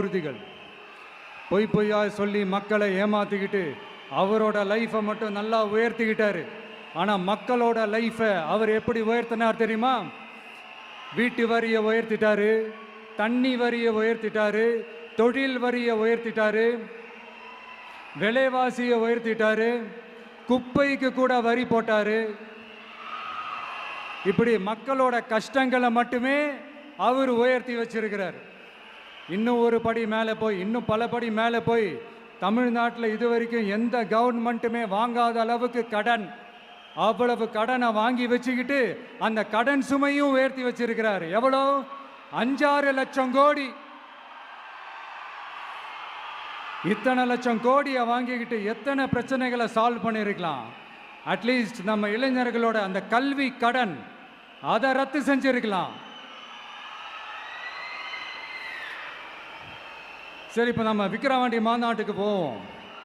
உறுதிகள் பொய் பொய்யா சொல்லி மக்களை ஏமாத்திக்கிட்டு அவரோட லைஃப்பை மட்டும் நல்லா உயர்த்திக்கிட்டாரு. ஆனால் மக்களோட லைஃப்பை அவர் எப்படி உயர்த்தினார் தெரியுமா? வீட்டு வரியை உயர்த்திட்டாரு, தண்ணி வரியை உயர்த்திட்டாரு, தொழில் வரியை உயர்த்திட்டாரு, விலைவாசியை உயர்த்திட்டாரு, குப்பைக்கு கூட வரி போட்டாரு. இப்படி மக்களோட கஷ்டங்களை மட்டுமே அவர் உயர்த்தி வச்சிருக்கிறார். இன்னும் ஒரு படி மேலே போய், இன்னும் பல படி மேலே போய், தமிழ்நாட்டில் இது வரைக்கும் எந்த கவர்மெண்ட்டுமே வாங்காத அளவுக்கு கடன், அவ்வளவு கடனை வாங்கி வச்சுக்கிட்டு அந்த கடன் சுமையும் உயர்த்தி வச்சிருக்கிறார். எவ்வளோ? 5-6 லட்சம் கோடி. இத்தனை லட்சம் கோடியை வாங்கிக்கிட்டு எத்தனை பிரச்சனைகளை சால்வ் பண்ணியிருக்கலாம். அட்லீஸ்ட் நம்ம இளைஞர்களோட அந்த கல்வி கடன் அதை ரத்து செஞ்சிருக்கலாம். சரி, இப்போ நம்ம விக்கிரவாண்டி மாநாட்டுக்கு போவோம்.